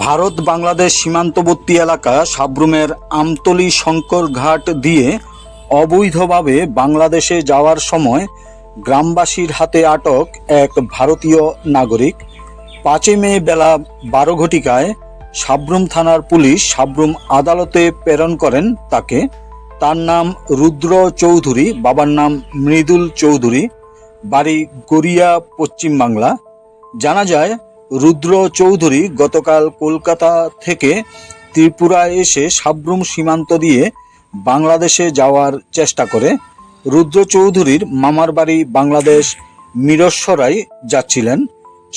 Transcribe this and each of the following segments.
ভারত বাংলাদেশ সীমান্তবর্তী এলাকা সাব্রুমের আমতলী শঙ্কর ঘাট দিয়ে অবৈধভাবে বাংলাদেশে যাওয়ার সময় গ্রামবাসীর হাতে আটক এক ভারতীয় নাগরিক। 5 মে বেলা 12 ঘটিকায় সাব্রুম থানার পুলিশ সাব্রুম আদালতে প্রেরণ করেন তাকে। তার নাম রুদ্র চৌধুরী, বাবার নাম মৃদুল চৌধুরী, বাড়ি গড়িয়া, পশ্চিম বাংলা। জানা যায়, রুদ্র চৌধুরী গতকাল কলকাতা থেকে ত্রিপুরায় এসে সাব্রুম সীমান্ত দিয়ে বাংলাদেশে যাওয়ার চেষ্টা করে। রুদ্র চৌধুরীর মামার বাড়ি বাংলাদেশ মিরসরাই যাচ্ছিলেন।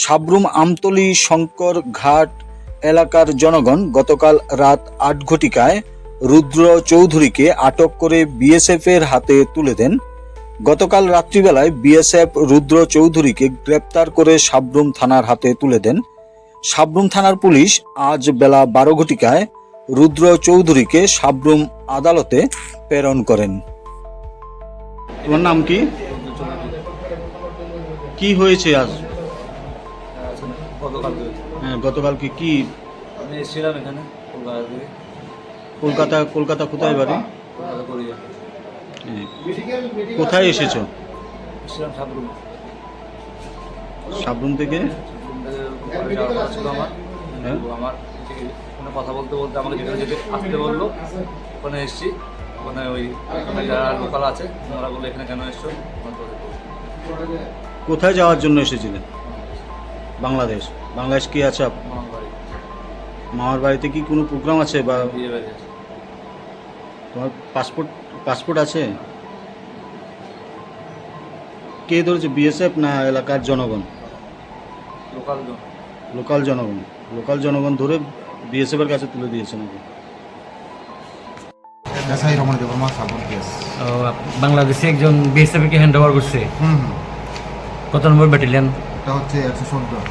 সাব্রুম আমতলী শঙ্কর ঘাট এলাকার জনগণ গতকাল রাত 8 ঘটিকায় রুদ্র চৌধুরীকে আটক করে বিএসএফ এর হাতে তুলে দেন। গতকাল রাত্রিবেলায় বিএসএফ রুদ্র চৌধুরীকে গ্রেপ্তার করে সাব্রুম থানার হাতে তুলে দেন। সাব্রুম থানার পুলিশ আজ বেলা 12 ঘটিকায় রুদ্র চৌধুরীকে সাব্রুম আদালতে প্রেরণ করেন। তোমার নাম কি? কি হয়েছে আজ? গতকাল কি আমি এসেছিলাম এখানে কলকাতা কোথায় বাড়ি? কোথায় এসেছো? এসেছিলাম সাবরুম। সাব্রুম থেকে যাওয়ার কথা ছিল আমার। আমার ফোনে কথা বলতে বলতে আমাকে যেখানে যেতে আসতে বললো, ওখানে এসেছি। ওখানে ওখানে যারা লোকাল আছে ওরা বললো এখানে কেন এসছো। কোথায় যাওয়ার জন্য এসেছিলেন? বাংলাদেশ কি আছে? মামার বাড়িতে কি কোনো প্রোগ্রাম আছে বা বিয়ে বাড়ি আছে? তোমার পাসপোর্ট আছে? কে ধরেছে, বিএসএফ না এলাকার জনগণ? লোকাল জনগণ ধরে বিএসএফ এর কাছে তুলে দিয়েছে নাকি? বাংলাদেশে একজন বিএসএফ কে হ্যান্ড ওভার করছে। কত নম্বর ব্যাটালিয়ন? এটা হচ্ছে 114।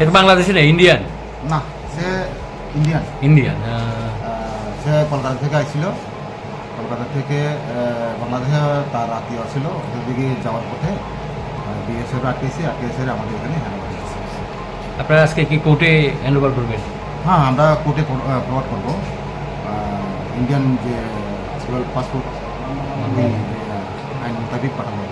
এটা বাংলাদেশি না, ইন্ডিয়ান? না, সে ইন্ডিয়ান। সে কলকাতা থেকে আসছিল। কলকাতা থেকে বাংলাদেশে তার আত্মীয় ছিল, ওদের দিকে যাওয়ার পথে বিএসএফ আটকেছে আমাদের এখানে হ্যান্ড ওভার করেছে। আপনারা আজকে কি কোর্টে হ্যান্ড ওভার করবেন? হ্যাঁ, আমরা কোর্টে প্রভাব করবো। ইন্ডিয়ান যে পাসপোর্ট আইন মোতাবেক পাঠাবো।